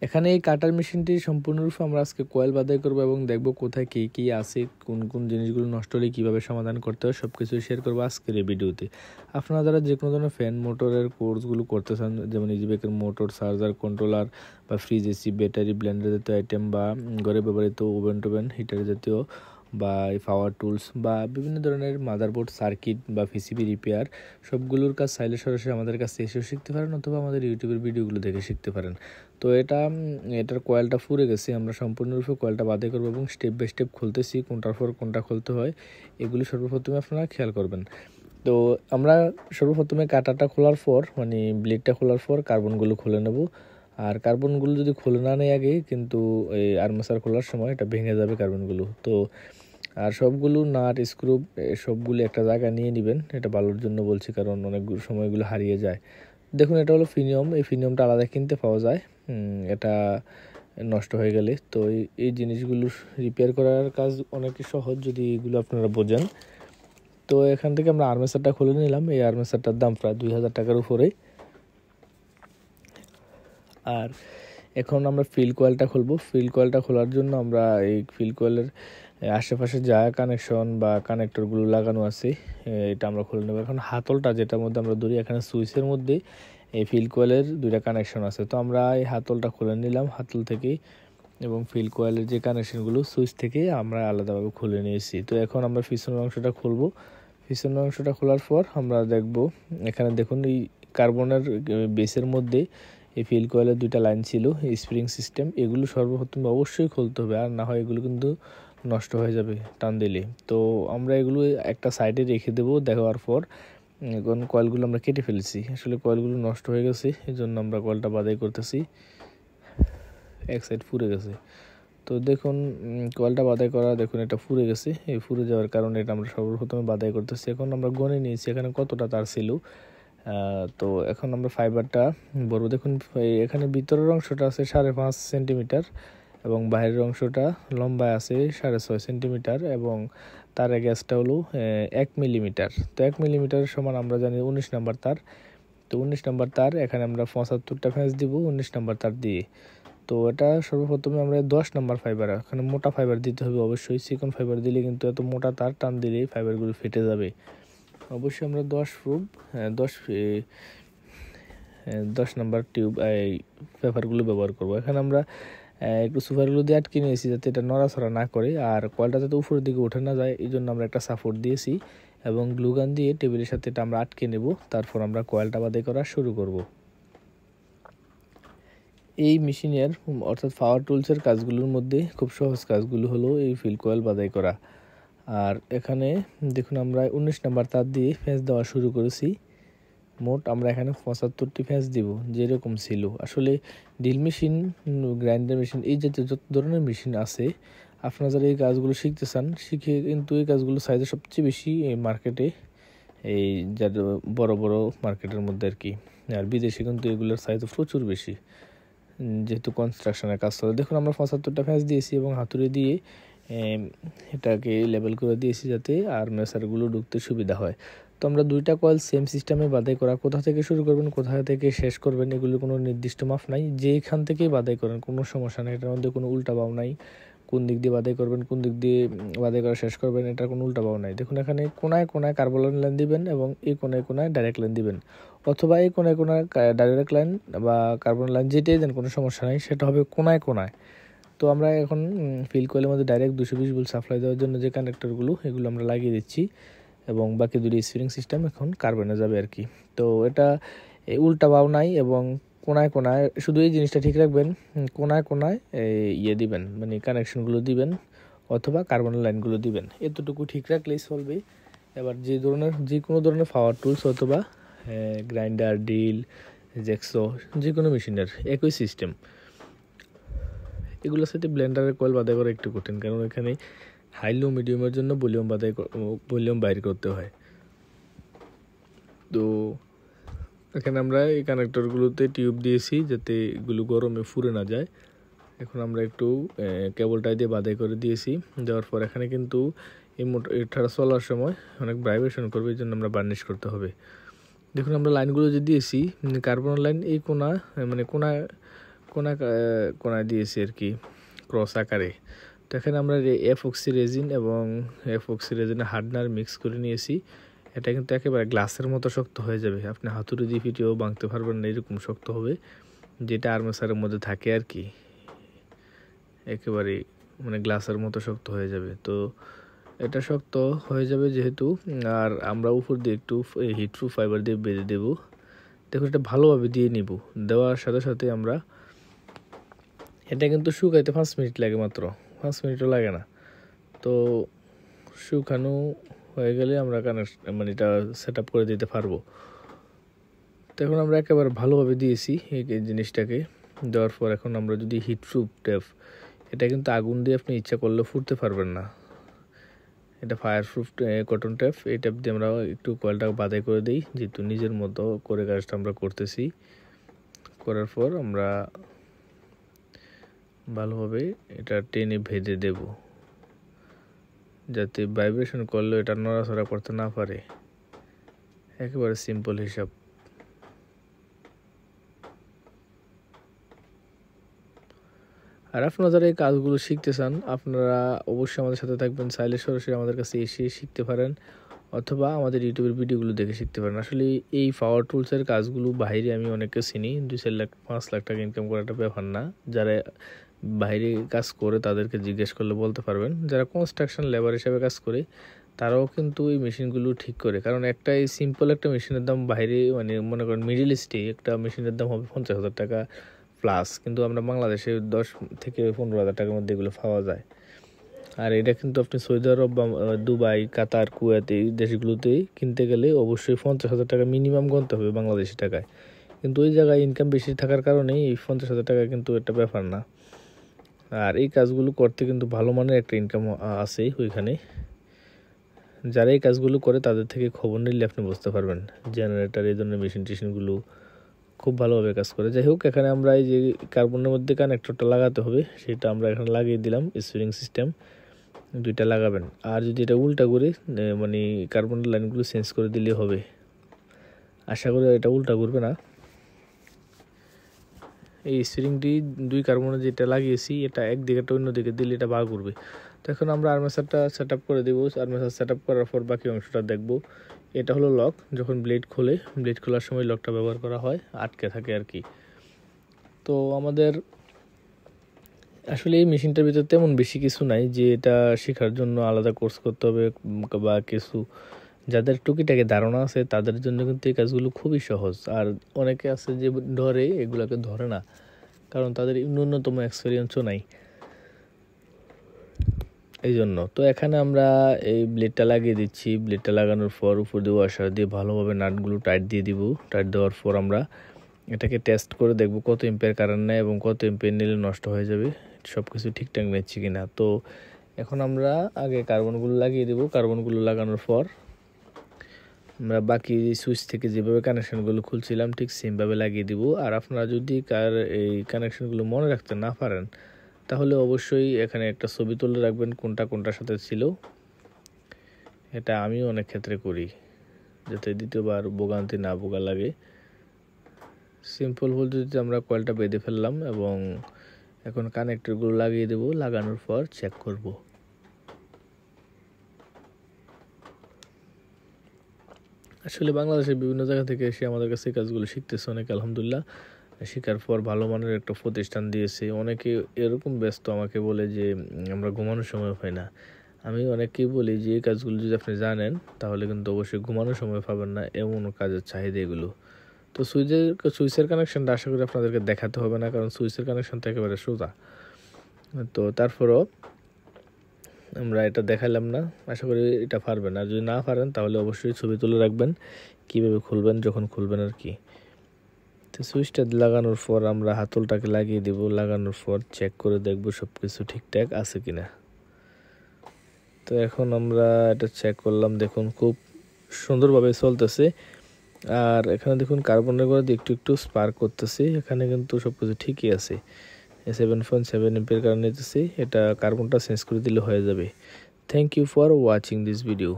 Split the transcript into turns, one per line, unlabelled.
এখানে এই কাটার মেশিনটি সম্পূর্ণরূপে আমরা আজকে কয়েল বাদাই করবো এবং দেখবো কোথায় কী কী আছে, কোন কোন জিনিসগুলো নষ্ট হলে কীভাবে সমাধান করতে হয় সব কিছু শেয়ার করবো আজকের এই ভিডিওতে। আপনারা যারা যে কোনো ধরনের ফ্যান মোটরের কোর্সগুলো করতে চান, যেমন ইজিবেকের মোটর, চার্জার, কন্ট্রোলার বা ফ্রিজ, এসি, ব্যাটারি, ব্লেন্ডার জাতীয় আইটেম বা ঘরে ব্যবহৃত ওভেন টোভেন, হিটার জাতীয় বা পাওয়ার টুলস বা বিভিন্ন ধরনের মাদারবোর্ড, সার্কিট বা পিসিবি রিপেয়ার, সবগুলোর কাজ চাইলে সরাসরি আমাদের কাছে এসেও শিখতে পারেন অথবা আমাদের ইউটিউবের ভিডিওগুলো দেখে শিখতে পারেন। তো এটার কয়েলটা ফুরে গেছে, আমরা সম্পূর্ণরূপে কয়েলটা বাদাই করবো এবং স্টেপ বাই স্টেপ খুলতেছি, কোনটার পর কোনটা খুলতে হয় এগুলি সর্বপ্রথমে আপনারা খেয়াল করবেন। তো আমরা সর্বপ্রথমে কাটাটা খোলার পর, মানে ব্লেডটা খোলার পর কার্বনগুলো খুলে নেব। আর কার্বনগুলো যদি খুলে না নেয় আগে, কিন্তু এই আর্মেচার খোলার সময় এটা ভেঙে যাবে কার্বনগুলো। তো আর সবগুলো নাট স্ক্রু সবগুলো একটা জায়গায় নিয়ে নেবেন, এটা ভালোর জন্য বলছি, কারণ অনেক সময়গুলো হারিয়ে যায়। দেখুন, এটা হলো ফিনিয়ম, এই ফিনিয়মটা আলাদা কিনতে পাওয়া যায়, এটা নষ্ট হয়ে গেলে। তো এই জিনিসগুলো রিপেয়ার করার কাজ অনেক সহজ যদি এগুলো আপনারা বোঝেন। তো এখান থেকে আমরা আর্মেচারটা খুলে নিলাম, এই আর্মেচারটার দাম প্রায় 2000 টাকার উপরে। আর এখন আমরা ফিল কয়েলটা খুলবো। ফিল কয়েলটা খোলার জন্য আমরা এই ফিল কয়েলের আশেপাশে যা কানেকশন বা কানেক্টরগুলো লাগানো আছে এটা আমরা খুলে নেব। এখন হাতলটা যেটার মধ্যে আমরা ধরি, এখানে সুইচের মধ্যে এই ফিল কয়েলের দুইটা কানেকশন আছে। তো আমরা এই হাতলটা খুলে নিলাম হাতল থেকেই, এবং ফিল কয়েলের যে কানেকশনগুলো সুইচ থেকে আমরা আলাদাভাবে খুলে নিয়েছি। তো এখন আমরা পিছনের অংশটা খুলবো। পিছনের অংশটা খোলার পর আমরা দেখব, এখানে দেখুন এই কার্বনের বেসের মধ্যে এই ফিল কয়েলের দুইটা লাইন ছিল, স্প্রিং সিস্টেম, এগুলো সর্বপ্রথম অবশ্যই খুলতে হবে, আর না হয় এগুলো কিন্তু নষ্ট হয়ে যাবে টান দিলে। তো আমরা এগুলো একটা সাইডে রেখে দেবো। দেওয়ার পর এখন কয়েলগুলো আমরা কেটে ফেলেছি, আসলে কয়েলগুলো নষ্ট হয়ে গেছে, এই জন্য আমরা কয়েলটা বাদাই করতেছি, এক সাইড ফুরে গেছে। তো দেখুন কয়েলটা বাদাই করা, দেখুন এটা ফুরে গেছে, এই ফুরে যাওয়ার কারণে এটা আমরা সর্বপ্রথমে বাদাই করতেছি। এখন আমরা গনে নিয়েছি এখানে কতটা তার ছিল। তো এখন আমরা ফাইবারটা বলবো। দেখুন এখানে ভিতরের অংশটা আছে 5.5 সেন্টিমিটার এবং বাইরের অংশটা লম্বায় আছে 6.5 সেন্টিমিটার এবং তার গ্যাসটা হলো 1 মিলিমিটার। তো 1 মিলিমিটার সমান আমরা জানি 19 নাম্বার তার। তো 19 নাম্বার তার, এখানে আমরা 75টা ফ্যাঁস দিব 19 নাম্বার তার দিয়ে। তো এটা সর্বপ্রথমে আমরা 10 নাম্বার ফাইবার, এখানে মোটা ফাইবার দিতে হবে অবশ্যই, চিকন ফাইবার দিলে কিন্তু এত মোটা তার টান দিলেই ফাইবারগুলো ফেটে যাবে। অবশ্যই আমরা 10 নাম্বার টিউব এই পেপারগুলো ব্যবহার করব। এখানে আমরা একটু সুপারগুলো দিয়ে আটকে নিয়েছি যাতে এটা নড়াচড়া না করে আর কয়েলটা যাতে উপরের দিকে উঠে না যায়, এই জন্য আমরা একটা সাপোর্ট দিয়েছি এবং গ্লুগান দিয়ে টেবিলের সাথে এটা আমরা আটকে নেব। তারপর আমরা কয়েলটা বাদাই করা শুরু করব। এই মেশিনের অর্থাৎ পাওয়ার টুলসের কাজগুলোর মধ্যে খুব সহজ কাজগুলো হলো এই ফিল কয়েল বাদাই করা। আর এখানে দেখুন আমরা 19 নাম্বার তার দিয়ে ফ্যাঁস দেওয়া শুরু করেছি। মোট আমরা এখানে 75টি ফ্যাঁস দিব, যেরকম ছিল। আসলে ড্রিল মেশিন, গ্রাইন্ডার মেশিন, এই জাতীয় যত ধরনের মেশিন আছে, আপনারা যারা এই কাজগুলো শিখতে চান শিখে কিন্তু এই কাজগুলো সাইজে সবচেয়ে বেশি এই মার্কেটে, এই যাদের বড় বড় মার্কেটের মধ্যে আর কি। আর বিদেশে কিন্তু এগুলোর সাইজ প্রচুর বেশি, যেহেতু কনস্ট্রাকশনের কাজ চলে। দেখুন আমরা 75টা ফ্যাঁস দিয়েছি এবং হাতুড়ি দিয়ে এটাকে লেবেল করে দিয়েছি যাতে আর মেসারগুলো ঢুকতে সুবিধা হয়। তো আমরা দুইটা কয়েল সেম সিস্টেমে বাদাই করা, কোথা থেকে শুরু করবেন কোথা থেকে শেষ করবেন এগুলো কোনো নির্দিষ্ট মাপ নাই, যেখান থেকেই বাদাই করেন কোনো সমস্যা নেই, এটার মধ্যে কোনো উল্টা বাও নাই। কোন দিক দিয়ে বাদাই করবেন, কোন দিক দিয়ে বাদাই করা শেষ করবেন, এটার কোনো উল্টা বাও নাই। দেখুন এখানে কোনায় কোনায় কার্বন লাইন দিবেন এবং এই কোনায় কোনায় ডাইরেক্ট লাইন দিবেন, অথবা এই কোনায় কোনায় ডাইরেক্ট লাইন বা কার্বন লাইন যেটাই দেন কোনো সমস্যা নাই, সেটা হবে কোনায় কোনায়। তো আমরা এখন ফিল কয়েলের মধ্যে ডাইরেক্ট 220 ভোল্ট সাপ্লাই দেওয়ার জন্য যে কানেক্টরগুলো এগুলো আমরা লাগিয়ে দিচ্ছি এবং বাকি দুটি স্প্রিং সিস্টেম এখন কার্বনে যাবে আর কি। তো এটা উল্টা বাও নাই এবং কোনায় কোনায়, শুধু এই জিনিসটা ঠিক রাখবেন, কোনায় কোনায় ইয়ে দিবেন, মানে কানেকশনগুলো দিবেন অথবা কার্বনের লাইনগুলো দিবেন, এতটুকু ঠিক রাখলেই চলবে। এবার যে কোনো ধরনের পাওয়ার টুলস অথবা গ্রাইন্ডার, ড্রিল, জ্যাকসো, যে কোনো মেশিনের একই সিস্টেম। এগুলোর সাথে ব্লেন্ডারের কয়েল বাদাই করা একটু কঠিন, কারণ এখানে হাই লো মিডিয়ামের জন্য ভলিউম বাইর করতে হয়। তো এখানে আমরা এই কানেক্টরগুলোতে টিউব দিয়েছি যাতে এগুলো গরমে ফুরে না যায়। এখন আমরা একটু কেবলটাই দিয়ে বাদাই করে দিয়েছি, দেওয়ার পর এখানে কিন্তু এই এটা চলার সময় অনেক ভাইব্রেশন করবে, এই জন্য আমরা বার্নিশ করতে হবে। দেখুন আমরা লাইনগুলো যে দিয়েছি, কার্বন লাইন এই কোনা, মানে কোনা দিয়েছি আর কি, ক্রস আকারে। তো এখানে আমরা এপক্সি রেজিন এবং এপক্সি রেজিনের হার্ডনার মিক্স করে নিয়েছি। এটা কিন্তু একেবারে গ্লাসের মতো শক্ত হয়ে যাবে, আপনি হাতুড়ি দিয়ে ফিটিয়েও ভাঙতে পারবেন না, এরকম শক্ত হবে, যেটা আর্মেচারের মধ্যে থাকে আর কি, একেবারে মানে গ্লাসের মতো শক্ত হয়ে যাবে। তো এটা শক্ত হয়ে যাবে যেহেতু, আর আমরা উপর দিয়ে একটু হিট প্রুফ ফাইবার দিয়ে বেঁধে দেবো। দেখুন এটা ভালোভাবে দিয়ে নিব, দেওয়ার সাথে সাথে আমরা এটা কিন্তু শুকাইতে 5 মিনিট লাগে, মাত্র 5 মিনিটও লাগে না। তো শুকানো হয়ে গেলে আমরা মানে এটা সেট আপ করে দিতে পারবো। তো এখন আমরা একেবারে ভালোভাবে দিয়েছি এই জিনিসটাকে। দেওয়ার পর এখন আমরা যদি হিট প্রুফ টেপ, এটা কিন্তু আগুন দিয়ে আপনি ইচ্ছা করলে ফুটতে পারবেন না, এটা ফায়ার প্রুফ কটন টেপ। এই টেপ দিয়ে আমরা একটু কয়েলটা বাঁধাই করে দিই, যেহেতু নিজের মতো করে কাজটা আমরা করতেছি। করার পর আমরা ভালোভাবে এটা টেনে ভেজে দেব, যাতে ভাইব্রেশন করলেও এটা নড়াচড়া করতে না পারে। একেবারে সিম্পল হিসাব। আর আপনারা যারা এই কাজগুলো শিখতে চান, আপনারা অবশ্যই আমাদের সাথে থাকবেন। চাইলে সরাসরি আমাদের কাছে এসে শিখতে পারেন, অথবা আমাদের ইউটিউবের ভিডিওগুলো দেখে শিখতে পারেন। আসলে এই পাওয়ার টুলসের কাজগুলো বাইরে আমি অনেককে চিনি, 2-4 লাখ 5 লাখ টাকা ইনকাম করাটা ব্যাপার না। যারা বাইরে কাজ করে তাদেরকে জিজ্ঞেস করলে বলতে পারবেন। যারা কনস্ট্রাকশন লেবার হিসেবে কাজ করে তারাও কিন্তু এই মেশিনগুলো ঠিক করে, কারণ একটা এই সিম্পল একটা মেশিনের দাম বাইরে, মানে মনে করেন মিডিল ইস্টে একটা মেশিনের দাম হবে 50,000 টাকা প্লাস, কিন্তু আমরা বাংলাদেশে 10 থেকে 15,000 টাকার মধ্যে এগুলো পাওয়া যায়। আর এটা কিন্তু আপনি সৌদি আরব বা দুবাই, কাতার, কুয়েত এই দেশগুলোতে কিনতে গেলে অবশ্যই 50,000 টাকা মিনিমাম গুনতে হবে বাংলাদেশি টাকায়। কিন্তু ওই জায়গায় ইনকাম বেশি থাকার কারণে এই 50,000 টাকা কিন্তু একটা ব্যাপার না। আর এই কাজগুলো করতে কিন্তু ভালো মানের একটা ইনকাম আছে ওইখানে। যারা এই কাজগুলো করে তাদের থেকে খবর নিলে আপনি বুঝতে পারবেন। জেনারেটর এই ধরনের মেশিনগুলো খুব ভালোভাবে কাজ করে। যাই হোক, এখানে আমরা এই যে কার্বনের মধ্যে কানেক্টরটা লাগাতে হবে, সেটা আমরা এখানে লাগিয়ে দিলাম। স্প্রিং সিস্টেম 2টা লাগাবেন। আর যদি এটা উল্টা করে মানে কার্বনের লাইনগুলো চেঞ্জ করে দিলে হবে। আশা করি এটা উল্টা করবে না। এই স্প্রিংটি 2 কার্বনে যেটা লাগিয়েছি, এটা একদিকে অন্য দিকে দিলে এটা বার করবে। তো এখন আমরা আর্মেচারটা সেট আপ করে দেবো। আর্মেচার সেট আপ করার পর বাকি অংশটা দেখব। এটা হলো লক, যখন ব্লেড খোলার সময় লকটা ব্যবহার করা হয়, আটকে থাকে আর কি। তো আমাদের আসলে এই মেশিনটার ভিতরে তেমন বেশি কিছু নাই যে এটা শেখার জন্য আলাদা কোর্স করতে হবে বা কিছু। যাদের টুকিটাকি ধারণা আছে তাদের জন্য কিন্তু এই কাজগুলো খুবই সহজ। আর অনেকে আছে যে এগুলোকে ধরে না, কারণ তাদের ন্যূনতম এক্সপিরিয়েন্সও নাই এই জন্য। তো এখানে আমরা এই ব্লেডটা লাগিয়ে দিচ্ছি। ব্লেডটা লাগানোর পর উপর দিয়ে ওয়াশার দিয়ে ভালোভাবে নাটগুলো টাইট দিয়ে দিব। টাইট দেওয়ার পর আমরা এটাকে টেস্ট করে দেখব কত এম্পিয়ার কারেন্ট নেয় এবং কত এম্পিয়ার নিলে নষ্ট হয়ে যাবে, সব কিছু ঠিকঠাক নিচ্ছে কিনা। তো এখন আমরা আগে কার্বনগুলো লাগিয়ে দেব। কার্বনগুলো লাগানোর পর আমরা বাকি সুইচ থেকে যেভাবে কানেকশানগুলো খুলছিলাম ঠিক সেমভাবে লাগিয়ে দিব। আর আপনারা যদি এই কানেকশানগুলো মনে রাখতে না পারেন, তাহলে অবশ্যই এখানে একটা ছবি তুলে রাখবেন কোনটার সাথে ছিল। এটা আমিও অনেক ক্ষেত্রে করি, যাতে দ্বিতীয়বার ভোগান্তি না ভোগা লাগে। সিম্পল পদ্ধতিতে আমরা কয়েলটা বেঁধে ফেললাম এবং এখন কানেক্টরগুলো লাগিয়ে দেব। লাগানোর পর চেক করব। আসলে বাংলাদেশের বিভিন্ন জায়গা থেকে এসে আমাদের কাছে কাজগুলো শিখতেছে অনেক, আলহামদুলিল্লাহ। শেখার পর ভালো মানের একটা প্রতিষ্ঠান দিয়েছে। অনেকে এরকম ব্যস্ত আমাকে বলে যে আমরা ঘুমানোর সময় পাই না। আমি অনেককেই বলি যে এই কাজগুলো যদি আপনি জানেন তাহলে কিন্তু অবশ্যই ঘুমানোর সময় পাবেন না, এমন কাজের চাহিদা এগুলো। তো সুইচের কানেকশানটা আশা করি আপনাদেরকে দেখাতে হবে না, কারণ সুইচের কানেকশানটা একেবারে সোজা। তো তারপরও আমরা এটা দেখালাম না, আশা করি এটা পারবেন। আর যদি না পারেন তাহলে অবশ্যই ছবি তুলে রাখবেন কীভাবে খুলবেন যখন খুলবেন আর কি। তো সুইচটা লাগানোর পর আমরা হাতলটাকে লাগিয়ে দিব। লাগানোর পর চেক করে দেখব সব কিছু ঠিকঠাক আছে কিনা। তো এখন আমরা এটা চেক করলাম, দেখুন খুব সুন্দরভাবে চলতেছে। আর এখানে দেখুন কার্বনের করে একটু একটু স্পার্ক করতেছে, এখানে কিন্তু সব কিছু ঠিকই আছে। 7.7 এম্পিয়ার কারেন্ট নিতেছি, এটা কার্বনটা চেঞ্জ করে দিলে হয়ে যাবে। Thank you for watching this video.